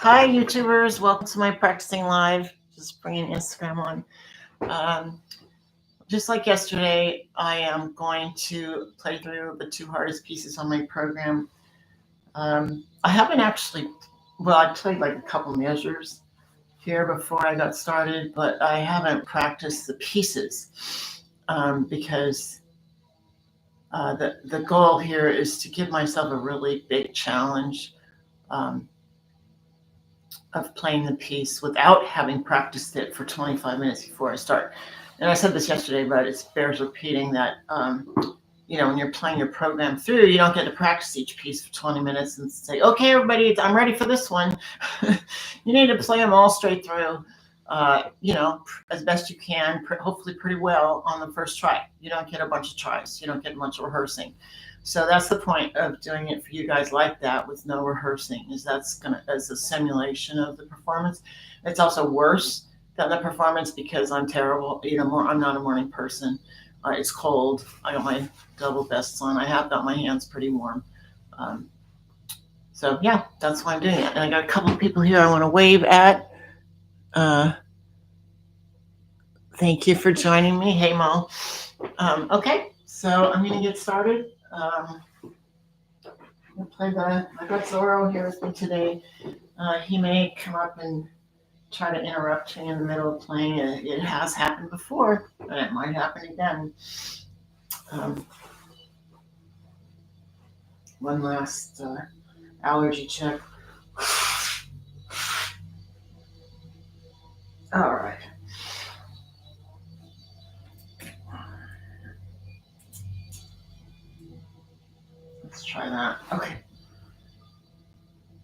Hi, YouTubers. Welcome to my practicing live. Just bringing Instagram on. Um, just like yesterday, I am going to play through the two hardest pieces on my program. I haven't actually, well, I played like a couple measures here before I got started, but I haven't practiced the pieces because the goal here is to give myself a really big challenge. Um, of playing the piece without having practiced it for 25 minutes before I start. And I said this yesterday, but it bears repeating that, when you're playing your program through, you don't get to practice each piece for 20 minutes and say, okay, everybody, I'm ready for this one. You need to play them all straight through, as best you can, hopefully pretty well on the first try. You don't get a bunch of tries. You don't get much rehearsing. So that's the point of doing it for you guys like that with no rehearsing, is that's gonna as a simulation of the performance. It's also worse than the performance because I'm terrible. I'm not a morning person. It's cold. I got my double vests on. I have got my hands pretty warm. So yeah, that's why I'm doing it. And I got a couple of people here I want to wave at. Thank you for joining me. Hey, Mo. Okay, so I'm going to get started. I got Zorro here with me today. He may come up and try to interrupt me in the middle of playing. It has happened before, but it might happen again. One last allergy check. All right. Let's try that. Okay.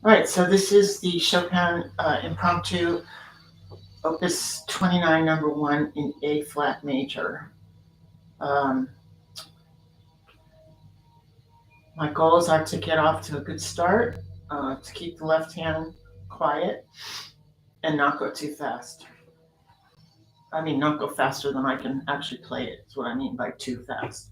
All right, so this is the Chopin Impromptu Opus 29, number 1 in A flat major. My goals are to get off to a good start, to keep the left hand quiet, and not go too fast. I mean, not go faster than I can actually play it, is what I mean by too fast.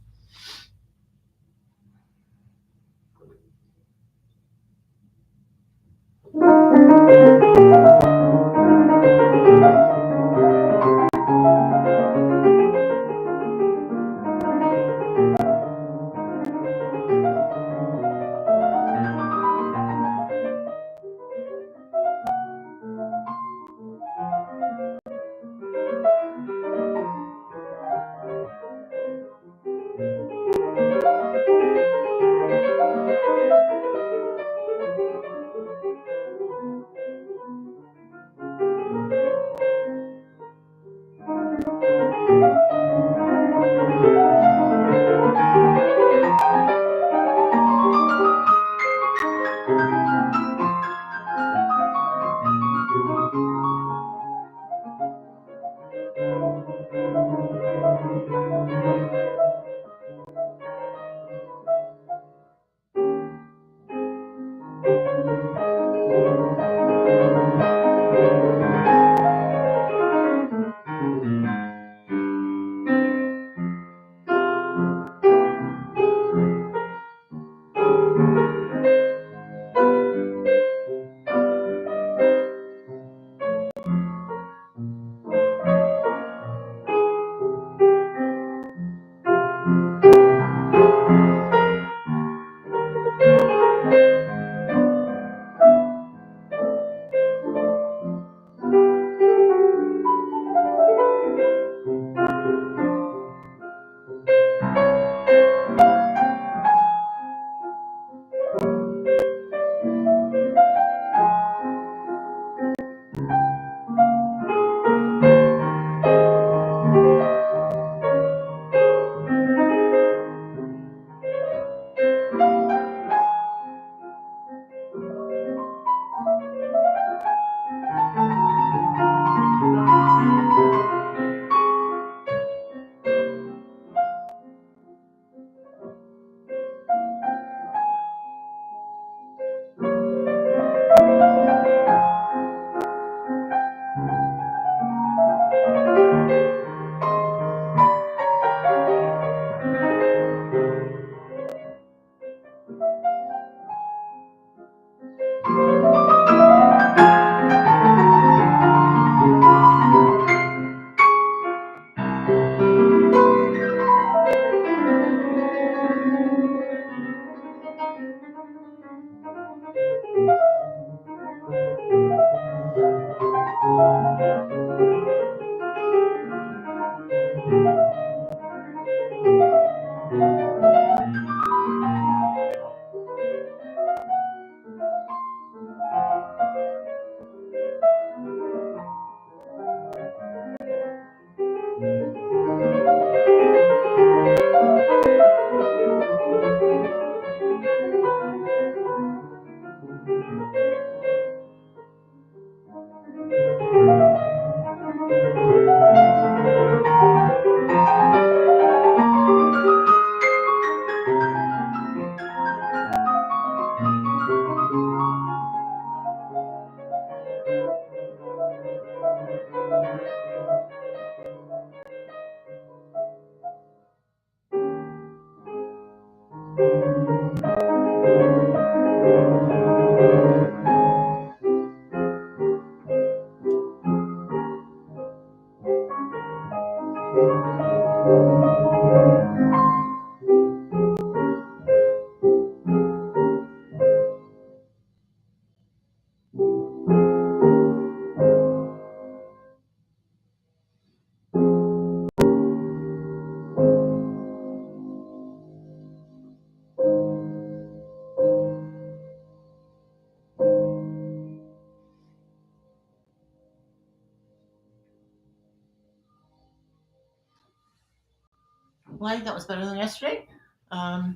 Well, I think that was better than yesterday. A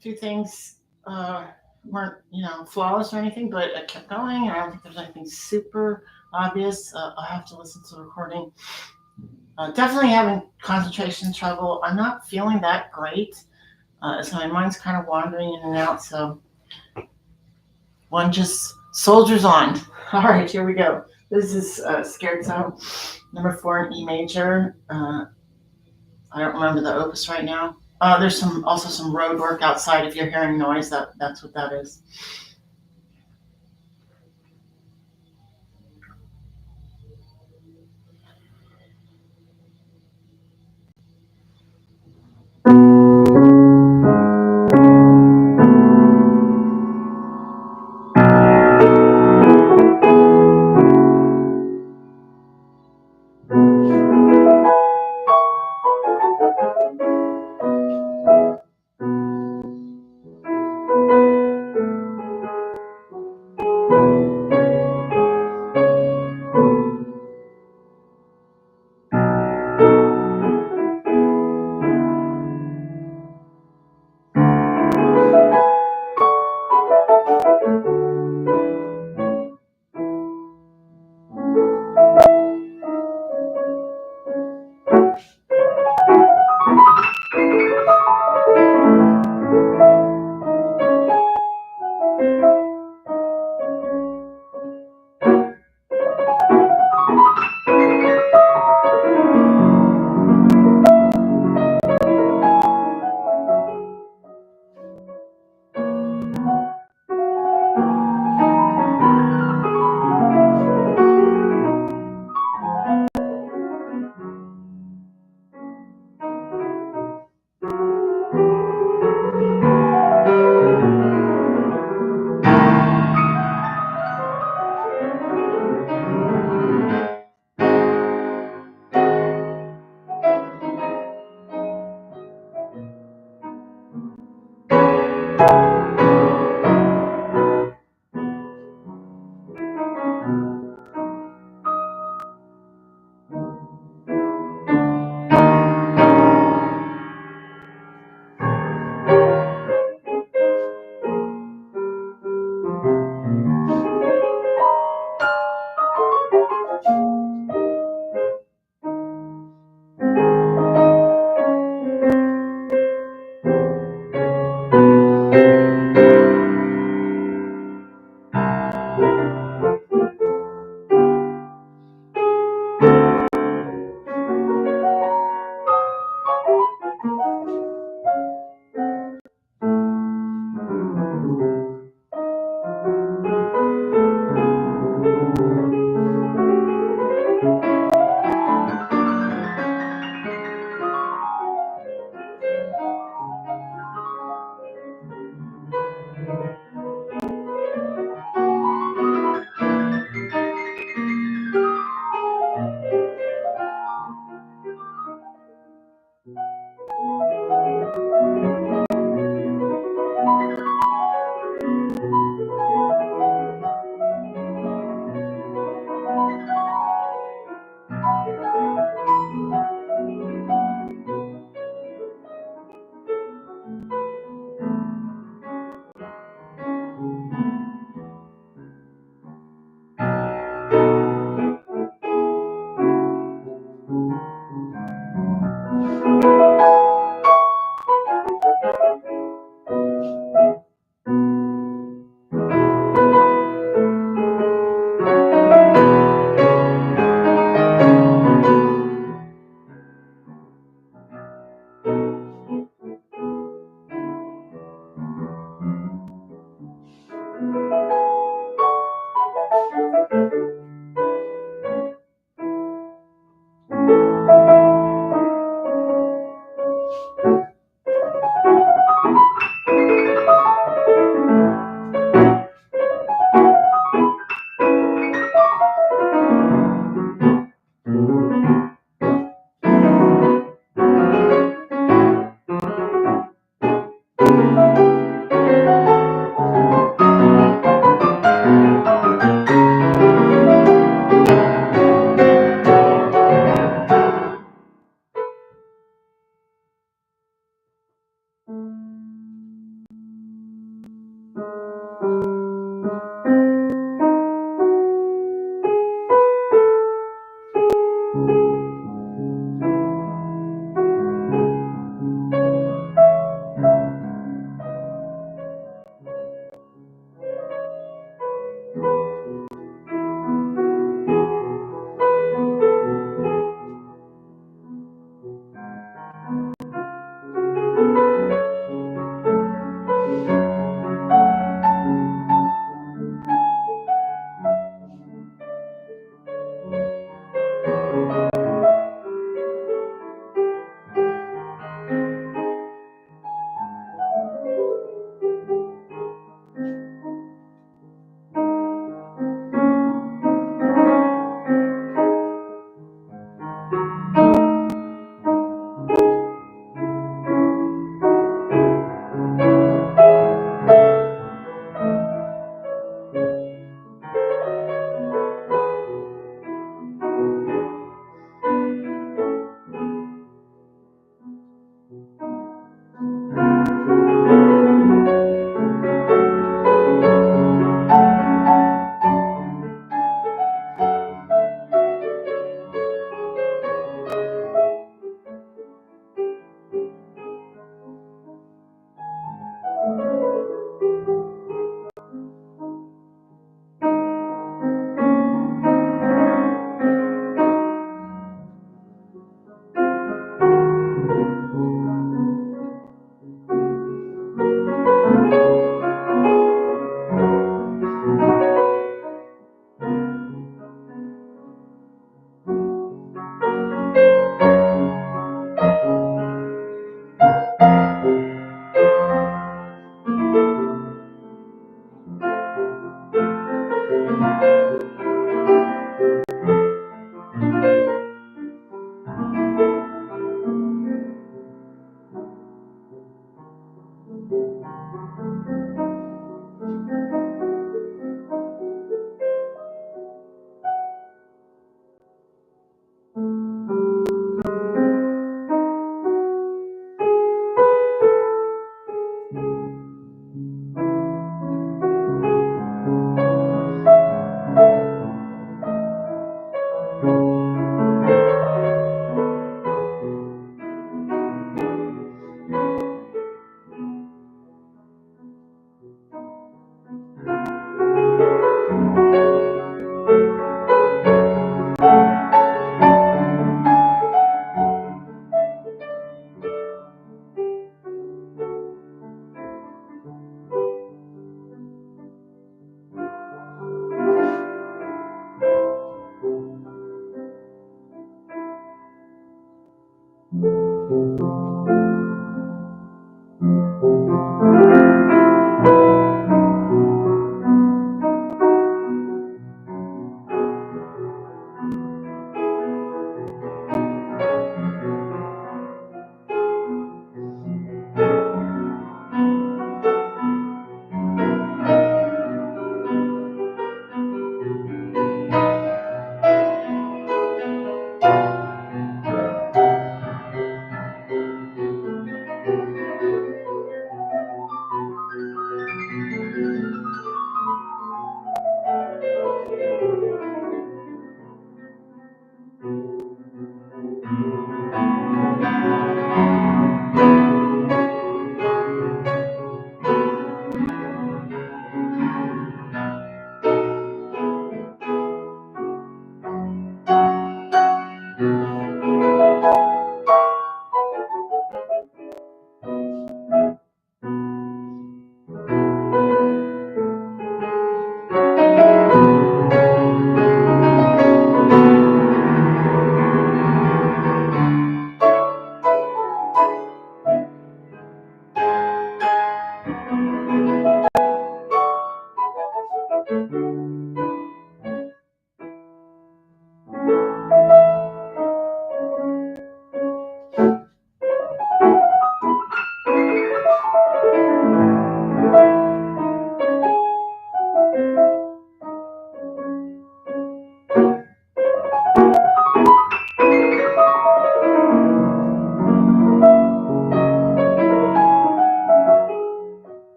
few things weren't, flawless or anything, but I kept going. I don't think there's anything super obvious. I'll have to listen to the recording. Definitely having concentration trouble. I'm not feeling that great. So my mind's kind of wandering in and out. So one just soldiers on. All right, here we go. This is Scherzo, number 4 in E major. I don't remember the opus right now. There's also some road work outside. If you're hearing noise, that's what that is.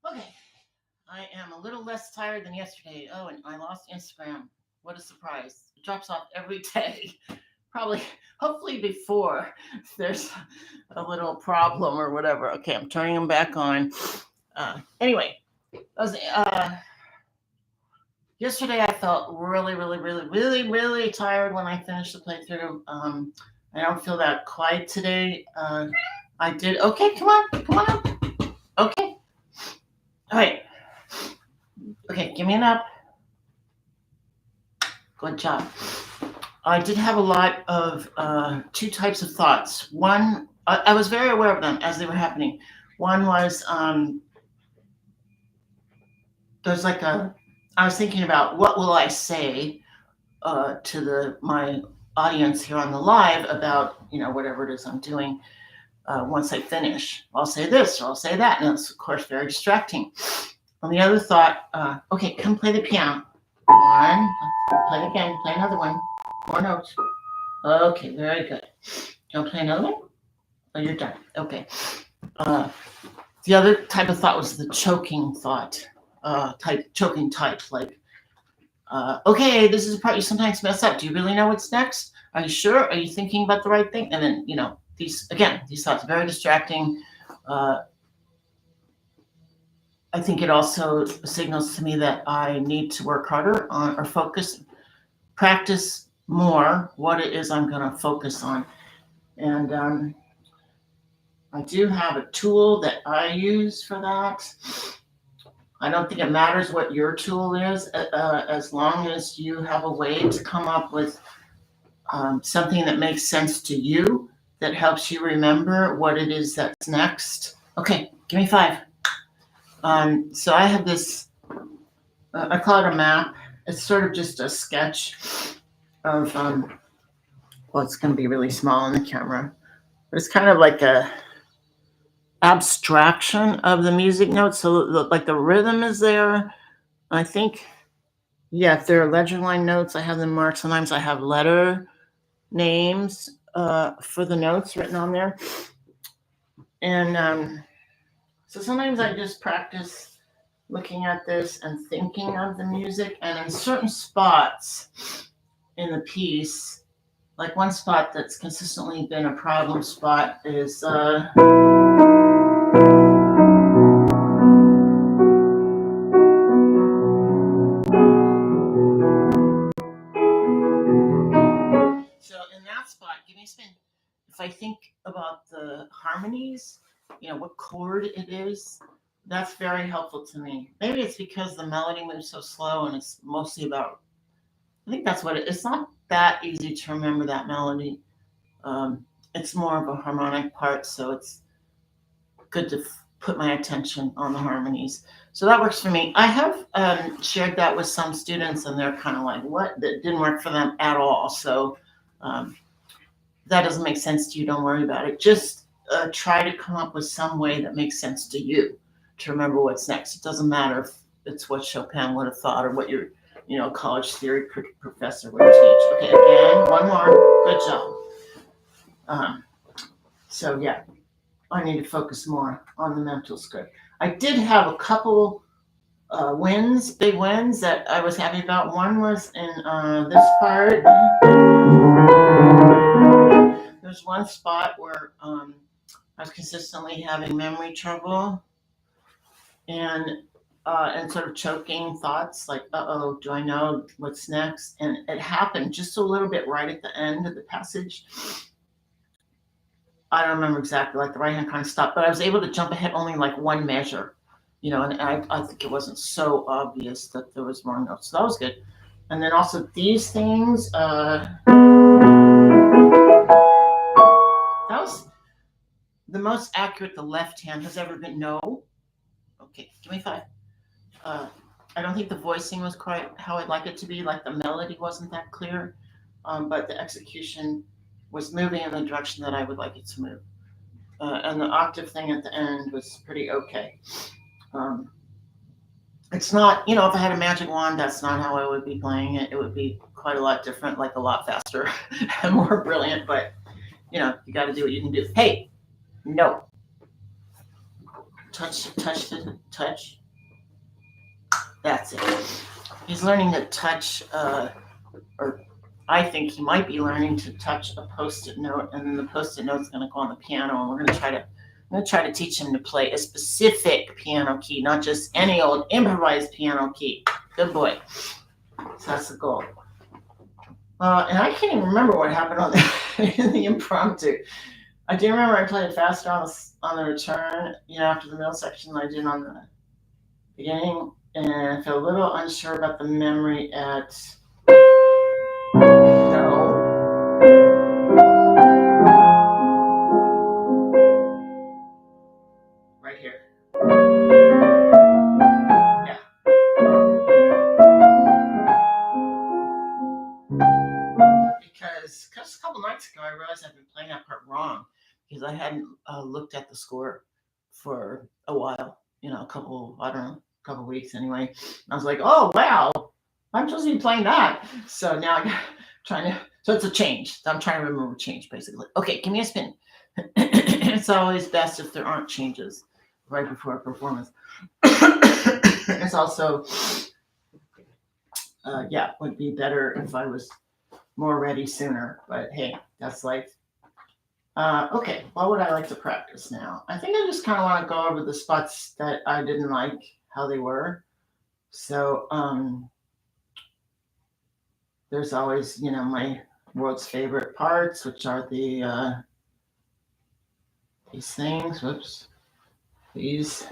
Okay, I am a little less tired than yesterday. Oh, and I lost Instagram. What a surprise. It drops off every day. Probably, hopefully before there's a little problem or whatever. Okay, I'm turning them back on. Anyway, yesterday I felt really tired when I finished the playthrough. I don't feel that quiet today. I did, okay, come on up. Okay, all right. Okay, give me an up. Good job. I did have a lot of two types of thoughts. One, I was very aware of them as they were happening. One was there's like I was thinking about what will I say to my audience here on the live about whatever it is I'm doing. Once I finish, I'll say this or I'll say that, and it's of course very distracting. And the other thought, okay, come play the piano. One, play again, play another one. More notes. Okay, very good. You want to play another one? Oh, you're done. Okay. The other type of thought was the choking thought, choking type, like, okay, this is the part you sometimes mess up. Do you really know what's next? Are you sure? Are you thinking about the right thing? And then, these thoughts, very distracting. I think it also signals to me that I need to work harder on or practice more what it is I'm going to focus on. And I do have a tool that I use for that. I don't think it matters what your tool is, as long as you have a way to come up with something that makes sense to you, that helps you remember what it is that's next. Okay, give me 5. So I have this, I call it a map. It's sort of just a sketch of, well, it's going to be really small in the camera, but it's kind of like a abstraction of the music notes. So like the rhythm is there. I think, yeah, if there are ledger line notes, I have them marked. Sometimes I have letter names for the notes written on there. And so sometimes I just practice looking at this and thinking of the music. And in certain spots in the piece, like one spot that's consistently been a problem spot is so in that spot, give me a spin. If I think about the harmonies, what chord it is, that's very helpful to me. Maybe it's because the melody moves so slow and it's mostly about, I think that's what it's not that easy to remember that melody. It's more of a harmonic part, so it's good to put my attention on the harmonies. So that works for me. I have shared that with some students, and they're kind of like, what? That didn't work for them at all. So that doesn't make sense to you. Don't worry about it. Just try to come up with some way that makes sense to you to remember what's next. It doesn't matter if it's what Chopin would have thought or what your college theory professor would teach. Okay, again, one more. Good job. So yeah, I need to focus more on the mental script. I did have a couple big wins that I was happy about. One was in this part. There's one spot where I was consistently having memory trouble and sort of choking thoughts like, uh-oh, do I know what's next? And it happened just a little bit right at the end of the passage. I don't remember exactly, like the right hand kind of stopped, but I was able to jump ahead only like one measure, and I think it wasn't so obvious that there was wrong notes. So that was good. And then also these things, that was the most accurate the left hand has ever been. No. Okay, give me 5. I don't think the voicing was quite how I'd like it to be, like the melody wasn't that clear, but the execution was moving in the direction that I would like it to move. And the octave thing at the end was pretty okay. It's not, if I had a magic wand, that's not how I would be playing it. It would be quite a lot different, like a lot faster and more brilliant, but you got to do what you can do. Hey, no. Touch. That's it. He's learning to touch, or I think he might be learning to touch a post-it note, and then the post-it note is going to go on the piano, and I'm going to try to teach him to play a specific piano key, not just any old improvised piano key. Good boy. So that's the goal. And I can't even remember what happened on in the impromptu. I do remember I played it faster on the return, after the middle section than I did on the beginning, and I feel a little unsure about the memory at no. Right here. Yeah. Because a couple nights ago, I realized I'd been playing that part wrong because I hadn't looked at the score for a while, a couple weeks anyway. And I was like, oh, wow, I'm supposed to be playing that. So now so it's a change. I'm trying to remember change, basically. Okay, give me a spin. It's always best if there aren't changes right before a performance. It's also, would be better if I was more ready sooner, but hey, that's life. Okay, what would I like to practice now? I think I just kind of want to go over the spots that I didn't like how they were. So there's always, my world's favorite parts, which are the these things. Whoops, these.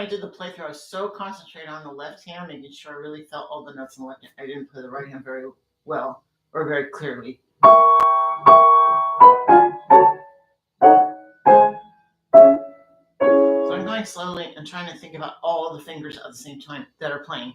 I did the playthrough, I was so concentrated on the left hand, making sure I really felt all the notes in the left hand. I didn't play the right hand very well or very clearly. So I'm going slowly and trying to think about all of the fingers at the same time that are playing.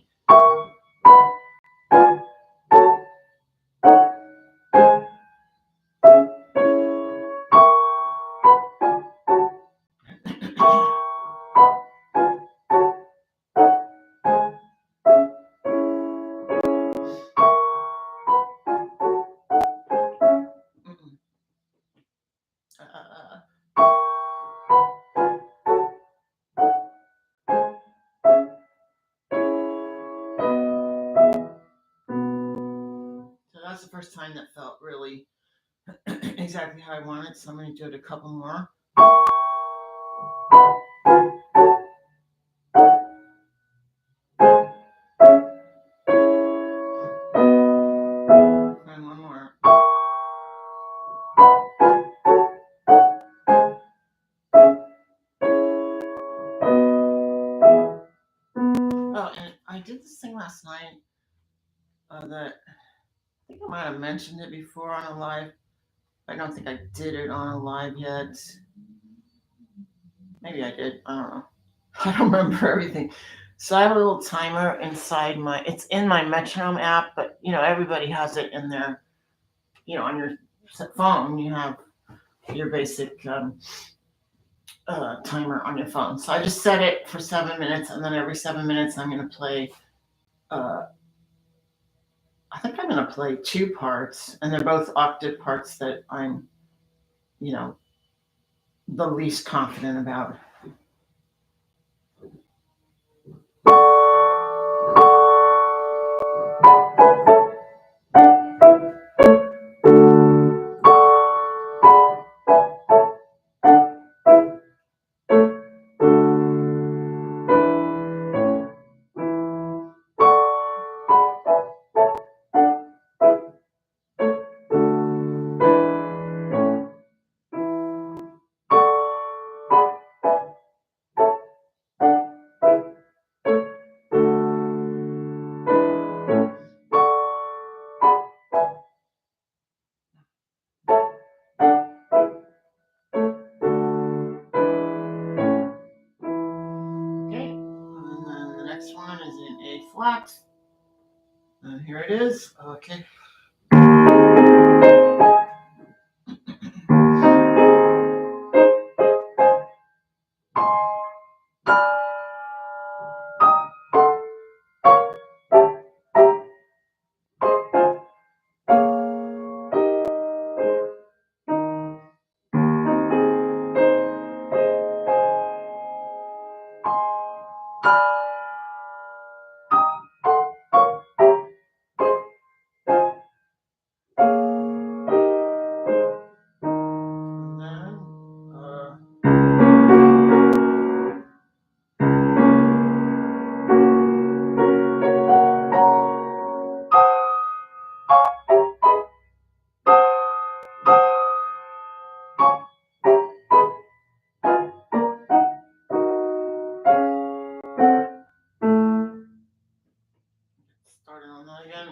So that's the first time that felt really exactly how I wanted. So I'm going to do it a couple more. And one more. Oh, and I did this thing last night that I think I might have mentioned it before on a live. I don't think I did it on a live yet. Maybe I did. I don't know. I don't remember everything. So I have a little timer inside it's in my metronome app, but everybody has it in their, on your phone. You have your basic timer on your phone. So I just set it for 7 minutes, and then every 7 minutes I'm going to play. I think I'm going to play 2 parts, and they're both octave parts that I'm, the least confident about. Next one is in A flat. And here it is. Okay. Starting on that again.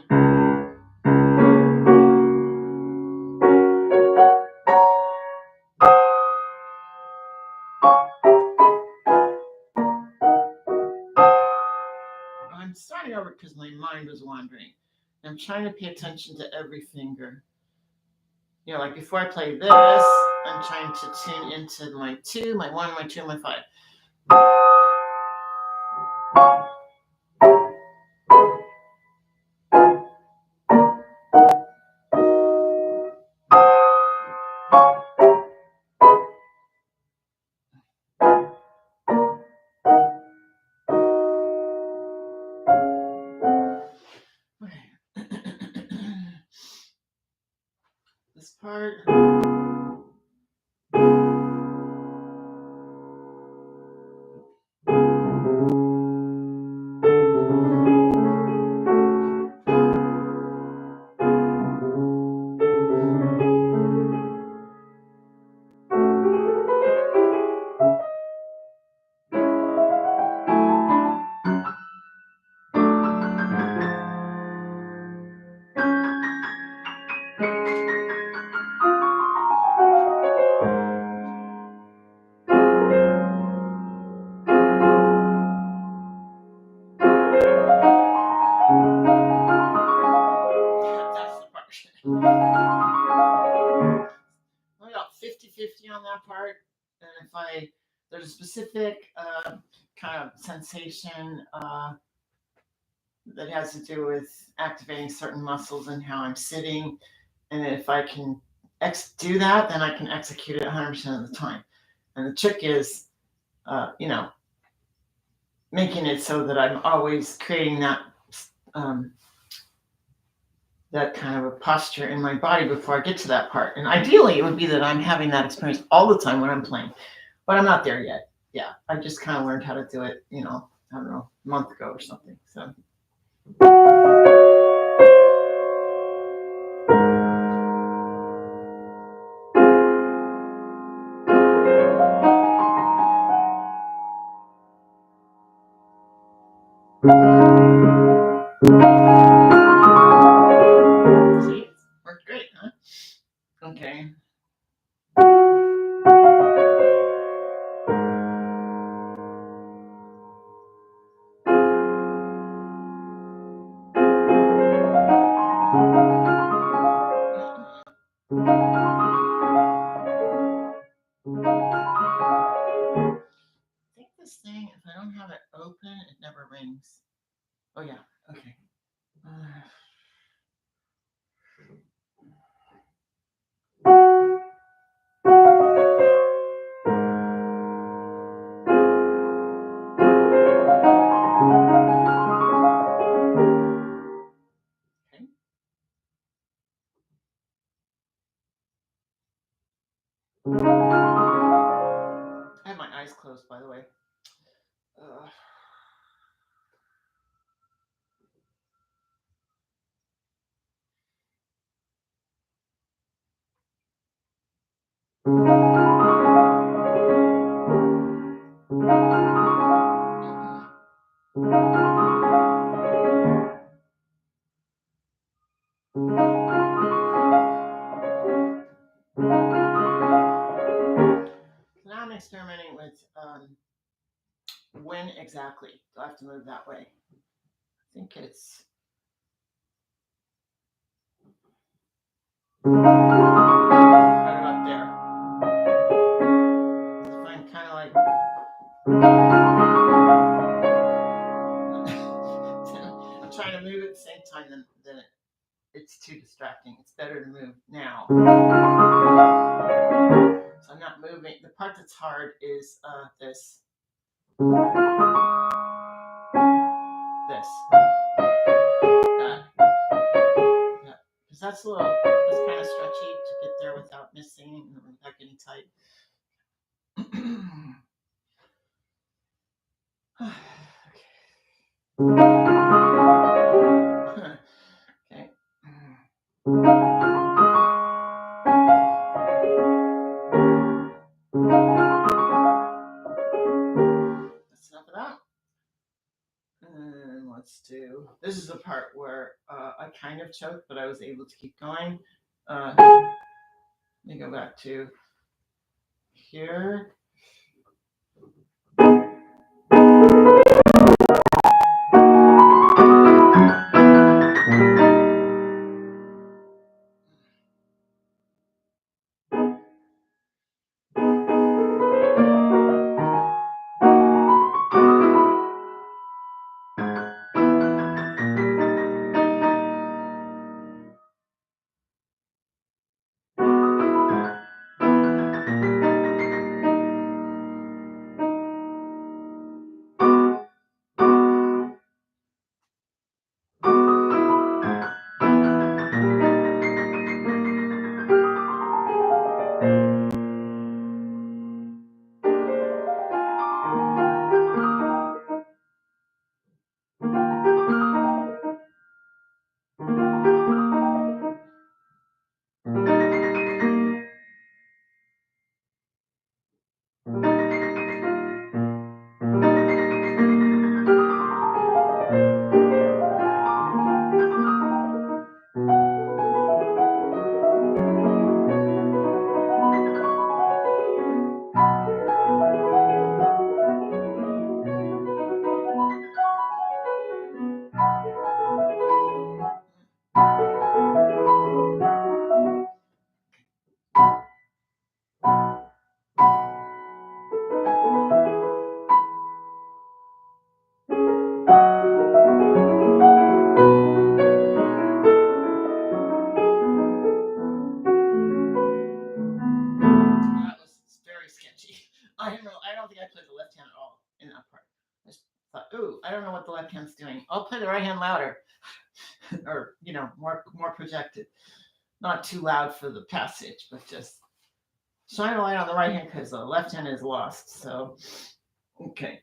I'm starting over because my mind was wandering. I'm trying to pay attention to every finger. Like before I play this, I'm trying to tune into my 2, my 1, my 2, my 5. This part. And if there's a specific kind of sensation that has to do with activating certain muscles and how I'm sitting, and if I can do that, then I can execute it 100% of the time. And the trick is, making it so that I'm always creating that kind of a posture in my body before I get to that part. And ideally, it would be that I'm having that experience all the time when I'm playing, but I'm not there yet. Yeah, I just kind of learned how to do it, I don't know, a month ago or something. So. See, worked great, huh? Okay. I think this thing, if I don't have it open, it never rings. Oh yeah, okay. Okay. I have my eyes closed, by the way. Now I'm experimenting with when exactly do I have to move that way. I think it's right about there. If I'm kind of like I'm trying to move at the same time, then it's too distracting. It's better to move now. So I'm not moving. The part that's hard is this. This. That. Because that's kind of stretchy to get there without missing, without getting tight. Okay. That's enough of that. And let's do. This is the part where I kind of choked, but I was able to keep going. Let me go back to here. I don't know. I don't think I played the left hand at all in that part. I just thought, ooh, I don't know what the left hand's doing. I'll play the right hand louder, or more projected, not too loud for the passage, but just shine a light on the right hand because the left hand is lost. So, okay.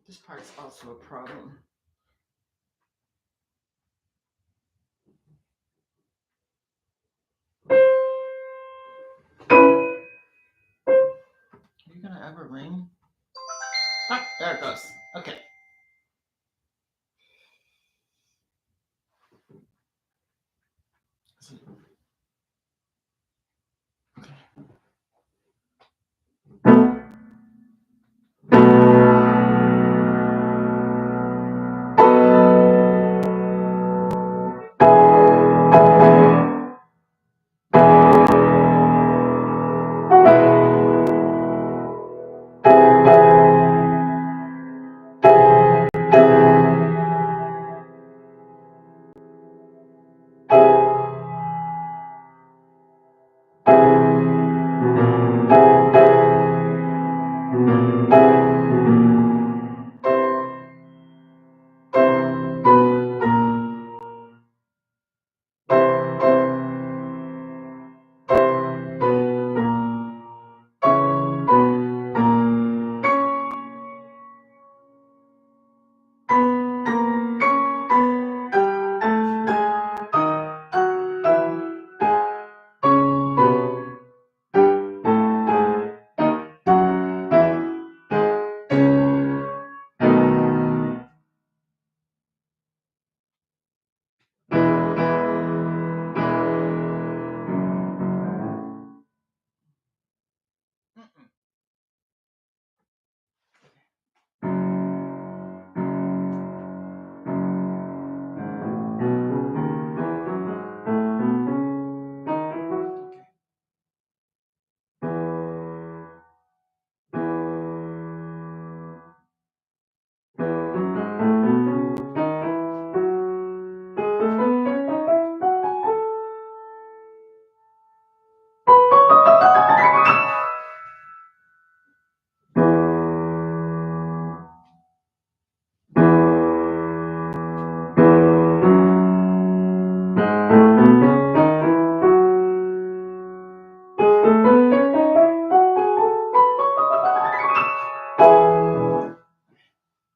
This part's also a problem. Are you gonna ever ring? Ah, there it goes. Okay.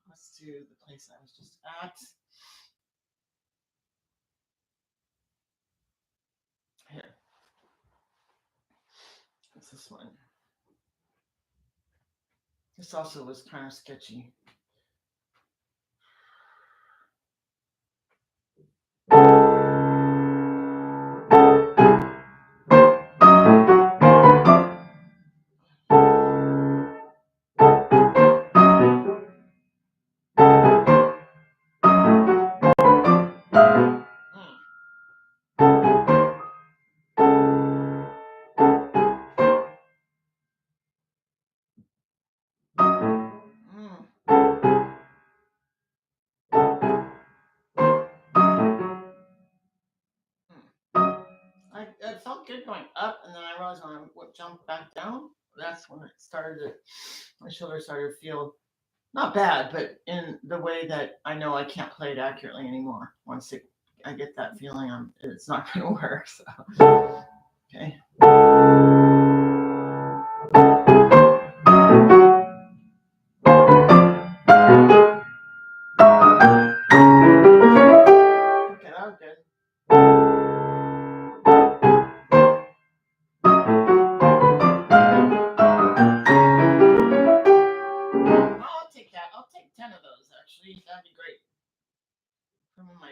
Let's do the place I was just at. Here. What's this one? This also was kind of sketchy. It felt good going up, and then I realized when I jumped back down, that's when it started to, my shoulder started to feel not bad, but in the way that I know I can't play it accurately anymore. Once I get that feeling, it's not going to work. So, okay.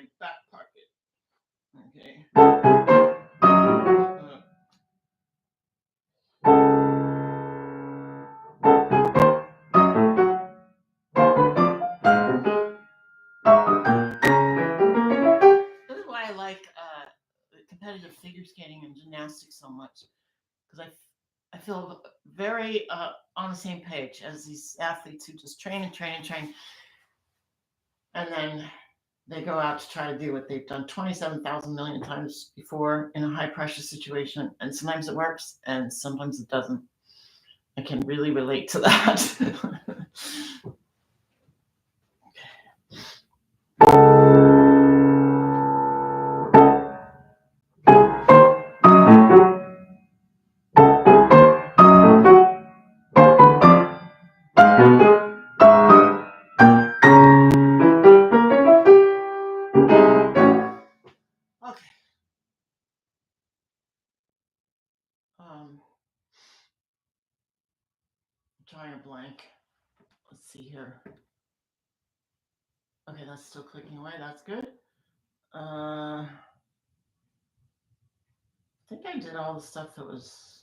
my back pocket. Okay. This is why I like competitive figure skating and gymnastics so much, because I feel very on the same page as these athletes who just train and train and train, and then they go out to try to do what they've done 27,000 million times before in a high pressure situation, and sometimes it works and sometimes it doesn't. I can really relate to that. Okay. I'm trying to blank. Let's see here. Okay, that's still clicking away. That's good. I think I did all the stuff that was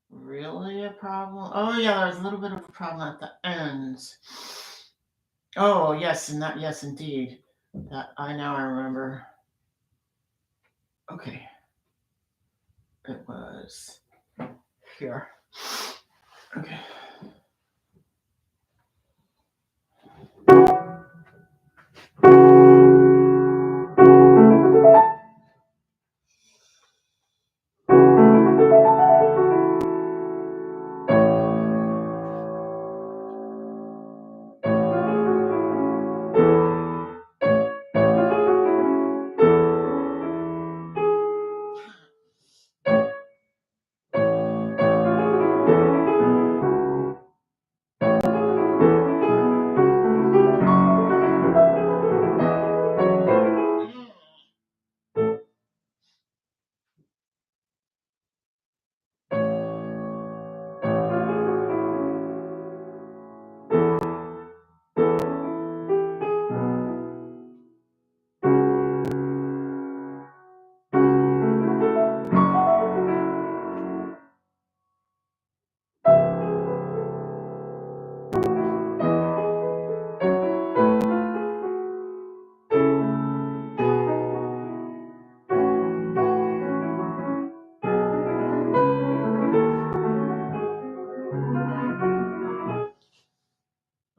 really a problem. Oh yeah, there was a little bit of a problem at the end. Oh yes, and that yes indeed. That I remember. Okay. It was here. Okay.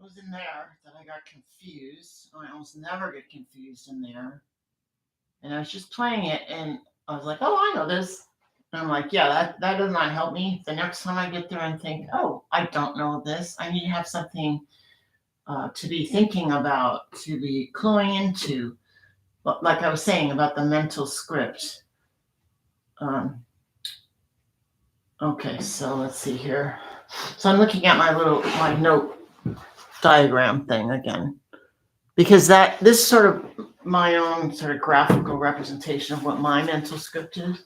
It was in there that I got confused. I almost never get confused in there. And I was just playing it and I was like, oh, I know this. And I'm like, yeah, that does not help me. The next time I get there and think, oh, I don't know this. I need to have something to be thinking about, to be cluing into. Like I was saying about the mental script. Okay, so let's see here. So I'm looking at my note diagram thing again, because this sort of my own sort of graphical representation of what my mental script is.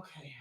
Okay.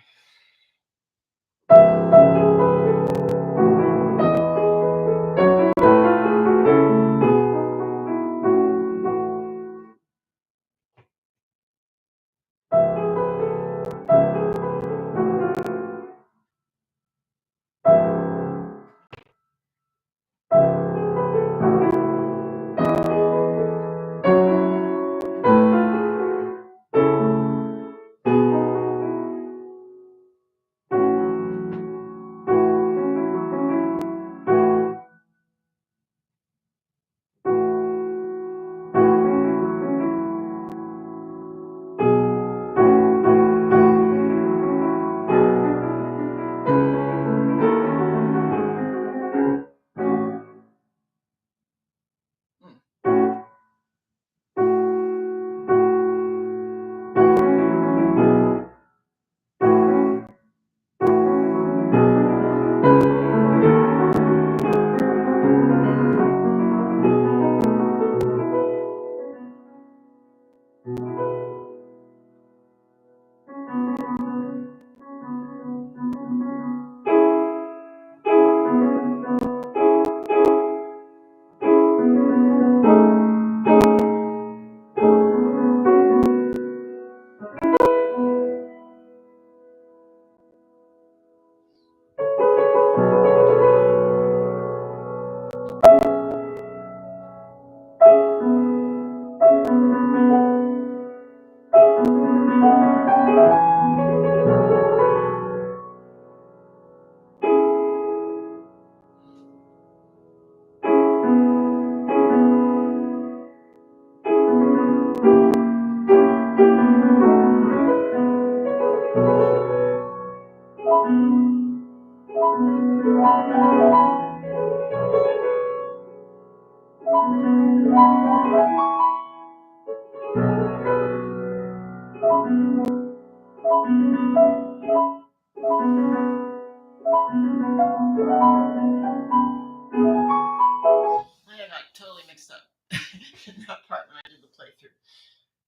I got totally mixed up that part when I did the playthrough.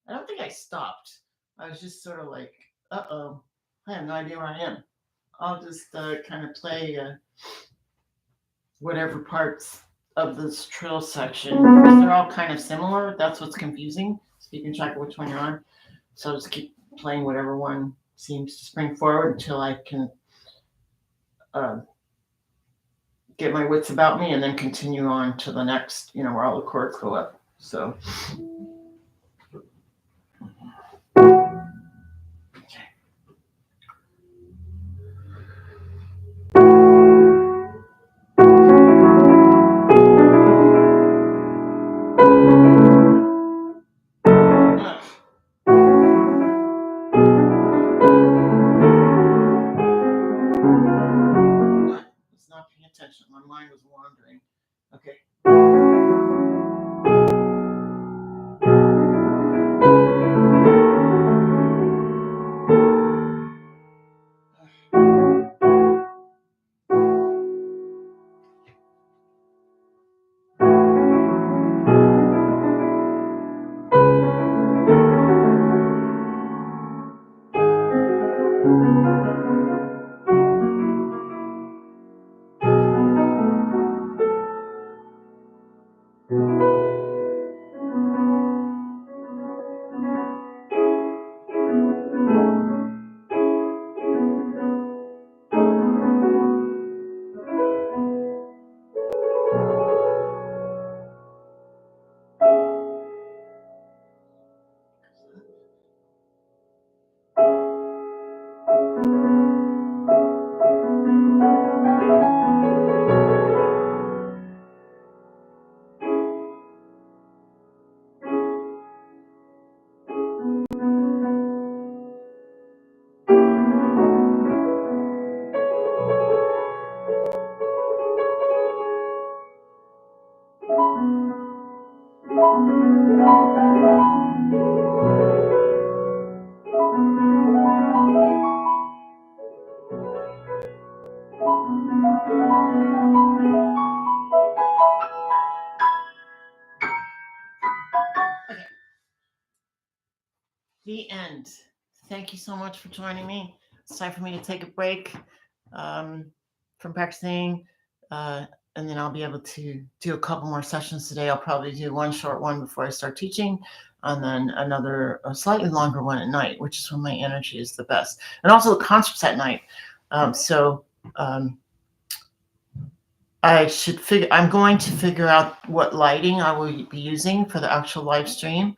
I don't think I stopped. I was just sort of like, uh-oh, I have no idea where I am. I'll just kind of play whatever parts of this trill section. They're all kind of similar. That's what's confusing. So you can check which one you're on. So I'll just keep playing whatever one seems to spring forward until I can get my wits about me and then continue on to the next, where all the chords go up. So. Not paying attention. My mind was wandering. Okay. The end. Thank you so much for joining me. it's time for me to take a break from practicing. And then I'll be able to do a couple more sessions today. I'll probably do one short one before I start teaching, and then another, a slightly longer one at night, which is when my energy is the best. And also the concerts at night. I'm going to figure out what lighting I will be using for the actual live stream.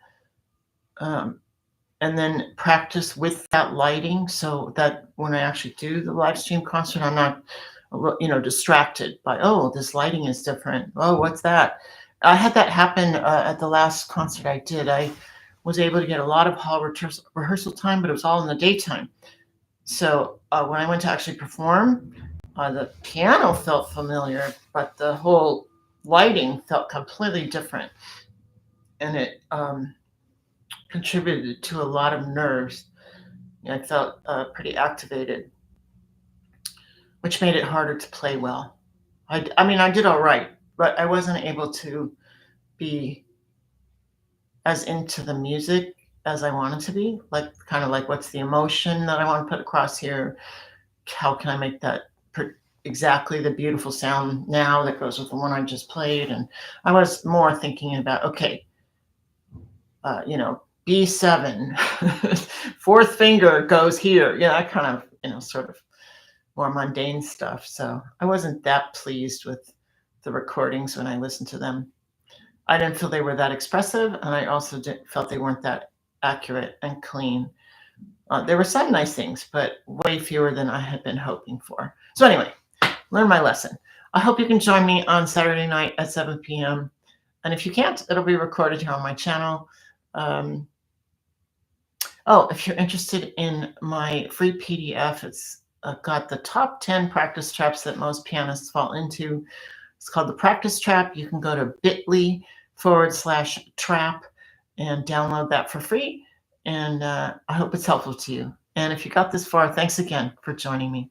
And then practice with that lighting so that when I actually do the live stream concert, I'm not, distracted by, oh, this lighting is different. Oh, what's that? I had that happen at the last concert I did. I was able to get a lot of hall rehearsal time, but it was all in the daytime. So when I went to actually perform, the piano felt familiar, but the whole lighting felt completely different. And it contributed to a lot of nerves. I felt pretty activated, which made it harder to play well. I mean, I did all right, but I wasn't able to be as into the music as I wanted to be. Like, kind of like, what's the emotion that I want to put across here? How can I make that exactly the beautiful sound now that goes with the one I just played? And I was more thinking about, okay, B7, fourth finger goes here. Yeah, I kind of, sort of more mundane stuff. So I wasn't that pleased with the recordings when I listened to them. I didn't feel they were that expressive, and I also felt they weren't that accurate and clean. There were some nice things, but way fewer than I had been hoping for. So anyway, learn my lesson. I hope you can join me on Saturday night at 7 p.m. And if you can't, it'll be recorded here on my channel. If you're interested in my free PDF, it's got the top 10 practice traps that most pianists fall into. It's called the Practice Trap. You can go to bit.ly/trap and download that for free. And I hope it's helpful to you. And if you got this far, thanks again for joining me.